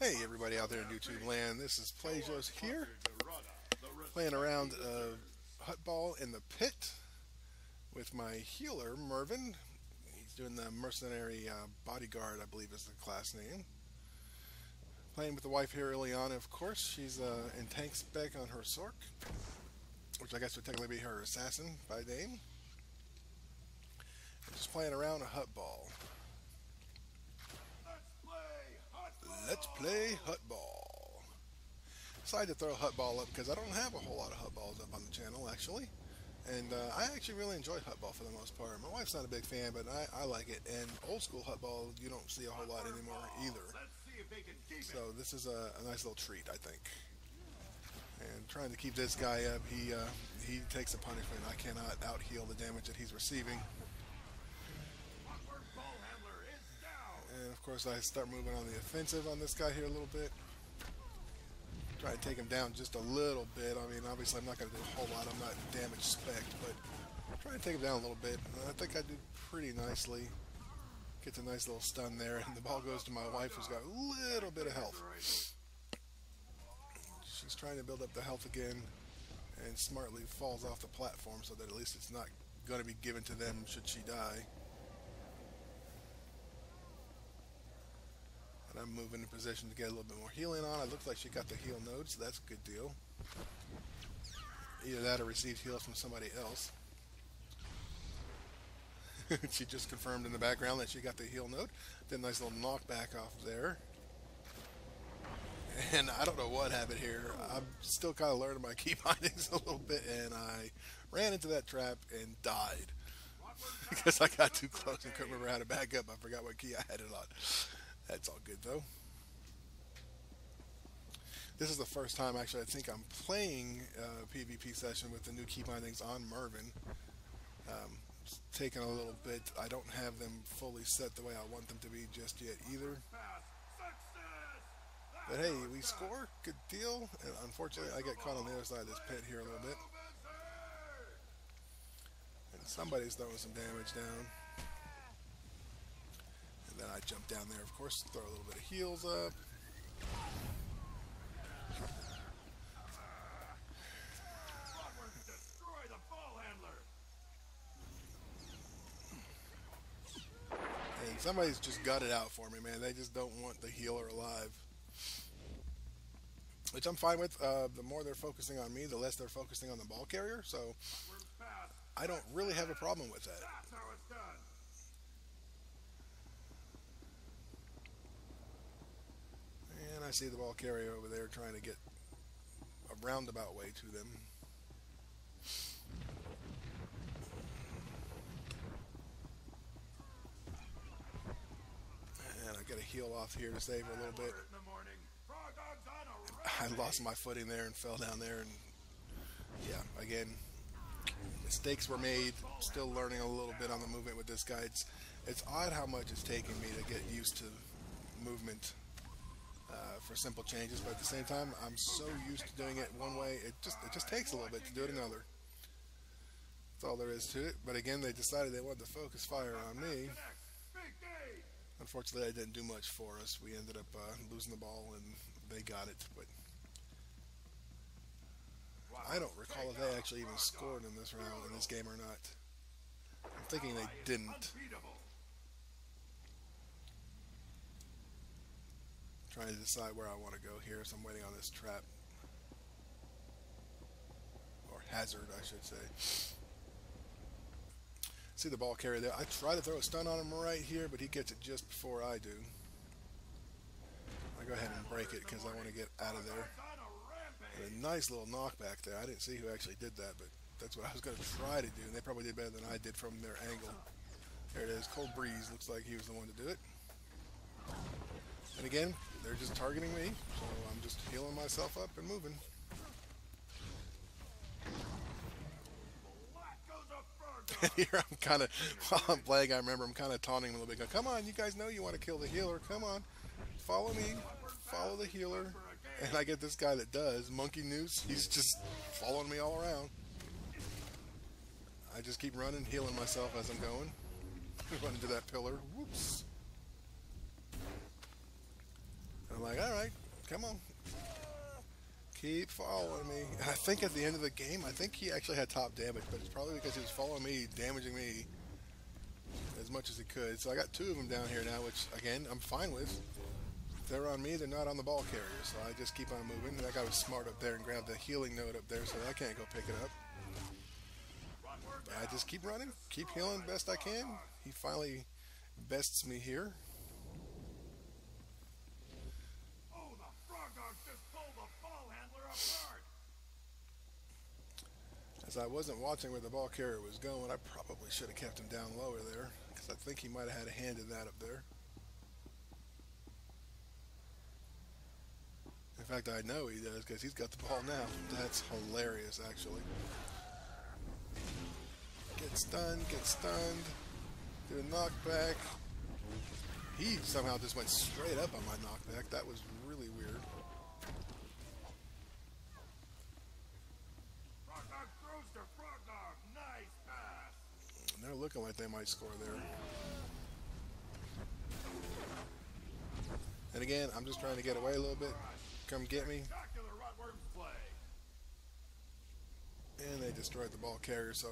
Hey everybody out there in YouTube land, this is Plajos here, playing around Huttball in the Pit with my healer, Mervin. He's doing the Mercenary Bodyguard, I believe is the class name. Playing with the wife here, Ileana, of course. She's in tank spec on her Sork, which I guess would technically be her assassin by name. Just playing around a Huttball. Let's play Huttball. Decided to throw Huttball up because I don't have a whole lot of Huttballs up on the channel, actually. And I actually really enjoy Huttball for the most part. My wife's not a big fan, but I like it. And old school Huttball, you don't see a whole lot anymore either. So this is a nice little treat, I think. And trying to keep this guy up, he takes a punishment. I cannot out-heal the damage that he's receiving. And of course I start moving on the offensive on this guy here a little bit. Try to take him down just a little bit. I mean, obviously I'm not going to do a whole lot. I'm not damage spec, but try to take him down a little bit. And I think I do pretty nicely. Gets a nice little stun there, and the ball goes to my wife, who's got a little bit of health. She's trying to build up the health again, and smartly falls off the platform so that at least it's not going to be given to them should she die. And I'm moving in position to get a little bit more healing on. It looks like she got the heal node, so that's a good deal. Either that or received heals from somebody else. She just confirmed in the background that she got the heal node. Did a nice little knockback off there. And I don't know what happened here. I'm still kind of learning my key bindings a little bit, and I ran into that trap and died. Because I got too close and couldn't remember how to back up. I forgot what key I had it on. That's all good though. This is the first time actually I think I'm playing a PvP session with the new key bindings on Mervin. It's taken a little bit. I don't have them fully set the way I want them to be just yet either. But hey, we score. Good deal. And unfortunately I get caught on the other side of this pit here a little bit. And somebody's throwing some damage down. And then I jump down there, of course, throw a little bit of heals up. And somebody's just got it out for me, man. They just don't want the healer alive. Which I'm fine with. The more they're focusing on me, the less they're focusing on the ball carrier. So I don't really have a problem with that. And I see the ball carrier over there trying to get a roundabout way to them. And I got to heal off here to save her a little bit. I lost my footing there and fell down there, and yeah, again, mistakes were made. Still learning a little bit on the movement with this guy. It's odd how much it's taking me to get used to movement for simple changes, but at the same time, I'm so used to doing it one way. It just takes a little bit to do it another. That's all there is to it. But again, they decided they wanted to focus fire on me. Unfortunately, I didn't do much for us. We ended up losing the ball, and they got it. But I don't recall if they actually even scored in this round, in this game, or not. I'm thinking they didn't. Trying to decide where I want to go here, so I'm waiting on this trap. Or hazard, I should say. See the ball carrier there. I try to throw a stun on him right here, but he gets it just before I do. I go ahead and break it because I want to get out of there. And a nice little knockback there. I didn't see who actually did that, but that's what I was going to try to do. And they probably did better than I did from their angle. There it is. Cold Breeze. Looks like he was the one to do it. And again, they're just targeting me, so I'm just healing myself up and moving. And here I'm kind of, while I'm playing, I remember I'm kind of taunting him a little bit. Go, come on, you guys know you want to kill the healer. Come on, follow me, follow the healer. And I get this guy that does, Monkey Noose. He's just following me all around. I just keep running, healing myself as I'm going. Run into that pillar. Whoops. I'm like, alright, Come on. Keep following me. I think at the end of the game, I think he actually had top damage, but it's probably because he was following me, damaging me as much as he could. So I got 2 of them down here now, which, again, I'm fine with. If they're on me, they're not on the ball carrier, so I just keep on moving. That guy was smart up there and grabbed the healing node up there, so I can't go pick it up. But I just keep running, keep healing best I can. He finally bests me here. As I wasn't watching where the ball carrier was going, I probably should have kept him down lower there, because I think he might have had a hand in that up there. In fact, I know he does, because he's got the ball now. That's hilarious, actually. Get stunned, do a knockback. He somehow just went straight up on my knockback. That was really weird. And they're looking like they might score there. And again, I'm just trying to get away a little bit. Come get me. And they destroyed the ball carrier, so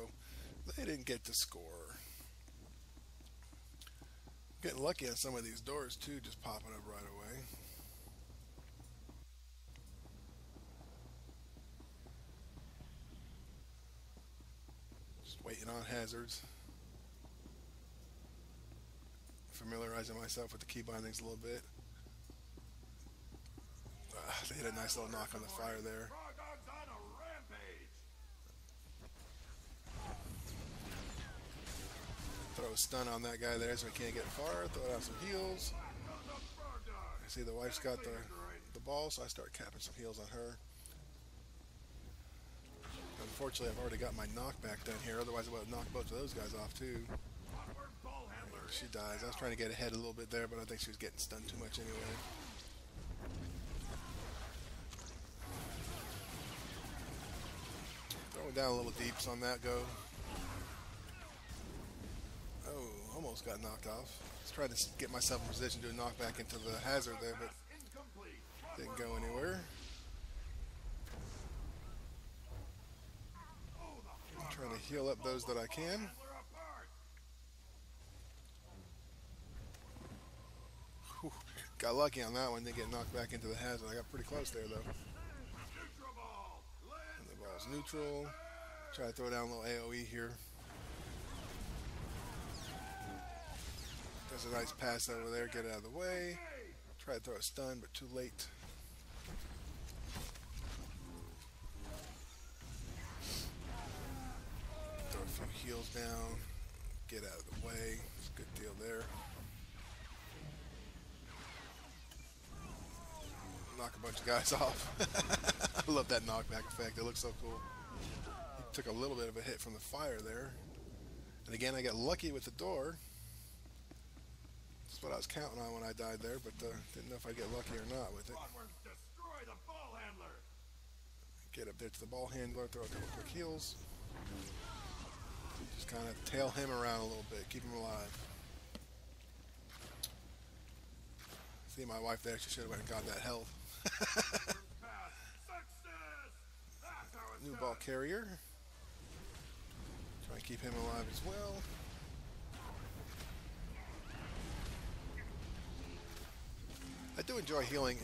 they didn't get to score. Getting lucky on some of these doors too, just popping up right away. Just waiting on hazards. Familiarizing myself with the key bindings a little bit. They hit a nice little knock on the fire there. Throw a stun on that guy there so he can't get far. Throw out some heals. I see the wife's got the ball, so I start capping some heals on her. Unfortunately, I've already got my knockback done here. Otherwise, I would have knocked both of those guys off too. She dies. I was trying to get ahead a little bit there, but I think she was getting stunned too much anyway. Throwing down a little deeps on that go. Oh, almost got knocked off. I was trying to get myself in position to do a knockback into the hazard there, but didn't go anywhere. I'm trying to heal up those that I can. Whew. Got lucky on that one, didn't get knocked back into the hazard. I got pretty close there though. And the ball's neutral. Try to throw down a little AoE here. Does a nice pass over there, get it out of the way. Try to throw a stun, but too late. Throw a few heals down, get out of the way. It's a good deal there. Knock a bunch of guys off. I love that knockback effect. It looks so cool. He took a little bit of a hit from the fire there. And again, I got lucky with the door. That's what I was counting on when I died there, but didn't know if I'd get lucky or not with it. Get up there to the ball handler, throw a couple quick heals. Just kind of tail him around a little bit, keep him alive. See my wife there, she should have went and got that health. New ball carrier. Try and keep him alive as well. I do enjoy healing.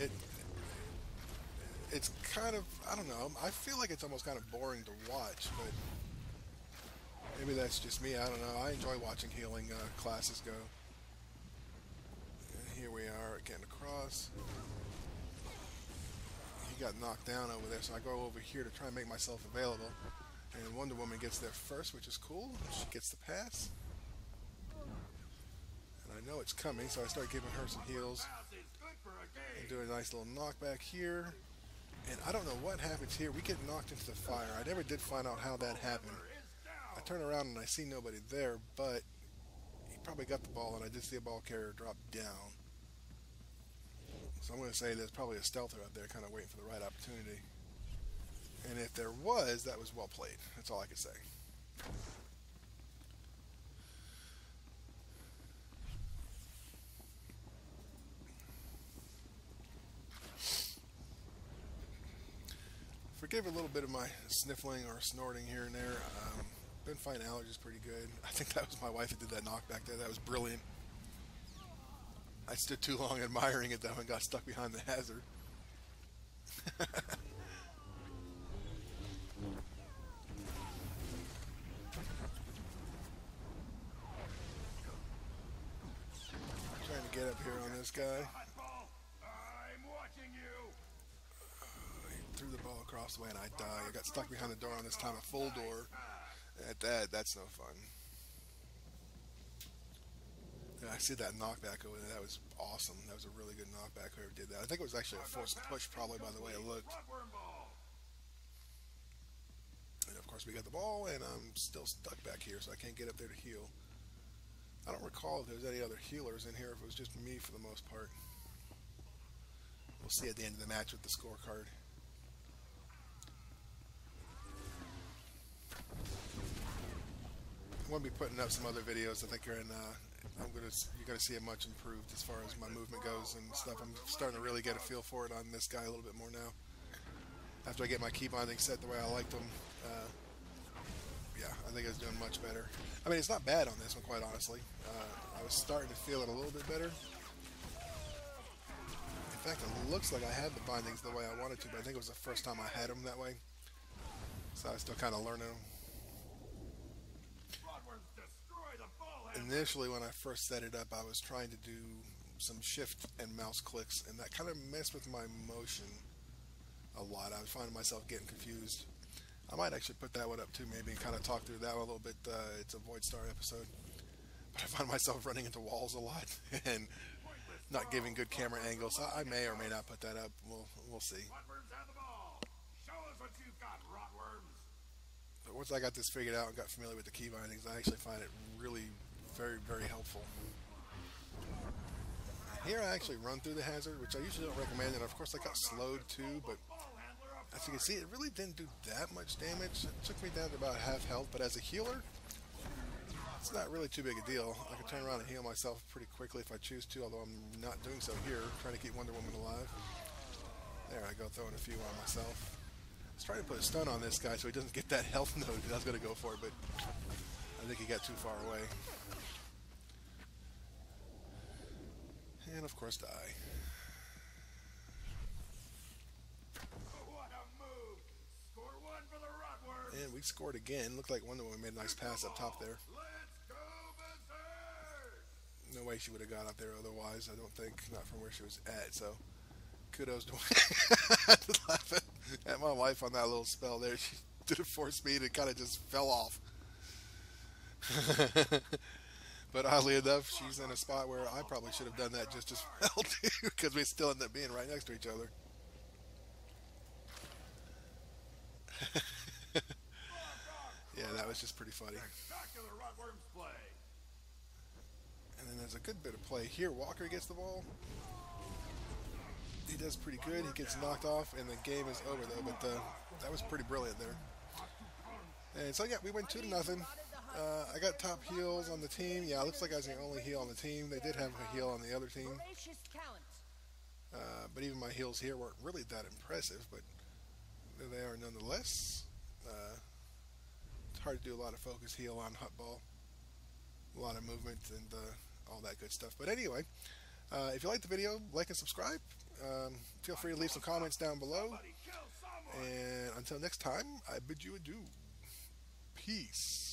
It's kind of, I don't know, I feel like it's almost kind of boring to watch, but maybe that's just me, I don't know. I enjoy watching healing classes go. And here we are getting across. He got knocked down over there, so I go over here to try and make myself available. And Wonder Woman gets there first, which is cool. She gets the pass. And I know it's coming, so I start giving her some heals. And do a nice little knockback here. And I don't know what happens here. We get knocked into the fire. I never did find out how that happened. I turn around and I see nobody there, but he probably got the ball, and I did see a ball carrier drop down. So I'm going to say there's probably a SWTOR out there kind of waiting for the right opportunity. And if there was, that was well played. That's all I could say. Forgive a little bit of my sniffling or snorting here and there. Been fighting allergies pretty good. I think that was my wife who did that knockback there. That was brilliant. I stood too long admiring it though and got stuck behind the hazard. Trying to get up here on this guy. I'm watching you. He threw the ball across the way and I died. I got stuck behind the door on this time, a full door. At that, that's no fun. Yeah, I see that knockback over there. That was awesome. That was a really good knockback. Whoever did that, I think it was actually a forced push, probably by the way it looked. And of course, we got the ball, and I'm still stuck back here, so I can't get up there to heal. I don't recall if there was any other healers in here. If it was just me for the most part. We'll see at the end of the match with the scorecard. I'm going to be putting up some other videos. I think you're gonna see it much improved as far as my movement goes and stuff. I'm starting to really get a feel for it on this guy a little bit more now. After I get my key binding set the way I liked them, yeah, I think it's doing much better. I mean, it's not bad on this one, quite honestly. I was starting to feel it a little bit better. In fact, it looks like I had the bindings the way I wanted to, but I think it was the first time I had them that way. So I was still kind of learning them. Initially, when I first set it up, I was trying to do some shift and mouse clicks, and that kind of messed with my motion a lot. I was finding myself getting confused. I might actually put that one up too, maybe, and kind of talk through that one a little bit. It's a SWTOR episode. But I find myself running into walls a lot and not giving good camera angles. So I may or may not put that up. We'll see. But once I got this figured out and got familiar with the key bindings, I actually find it really very, very helpful. Here I actually run through the hazard, which I usually don't recommend, and of course I got slowed too, but as you can see, it really didn't do that much damage. It took me down to about half health, but as a healer, it's not really too big a deal. I can turn around and heal myself pretty quickly if I choose to, although I'm not doing so here, trying to keep Wonder Woman alive. There I go, throwing a few on myself. I was trying to put a stun on this guy so he doesn't get that health node that I was going to go for, but I think he got too far away. And of course die. What a move! Score one for the Rotworms. And we scored again. Looked like Wonder Woman made a nice pass up top there. Let's go berserk! No way she would have got up there otherwise, I don't think. Not from where she was at, so kudos to I had to laugh at my wife on that little spell there. She did a 4-speed and kind of just fell off. But oddly enough, she's in a spot where I probably should have done that just as well too, because we still end up being right next to each other. Yeah, that was just pretty funny. Spectacular Rotworms play. And then there's a good bit of play here. Walker gets the ball. He does pretty good. He gets knocked off, and the game is over though. But that was pretty brilliant there. And so yeah, we went 2-0. I got top heals on the team. Yeah, it looks like I was the only heal on the team. They did have a heal on the other team. But even my heals here weren't really that impressive, but there they are nonetheless. It's hard to do a lot of focus heal on Huttball. A lot of movement and all that good stuff. But anyway, if you like the video, like and subscribe. Feel free to leave some comments down below. And until next time, I bid you adieu. Peace.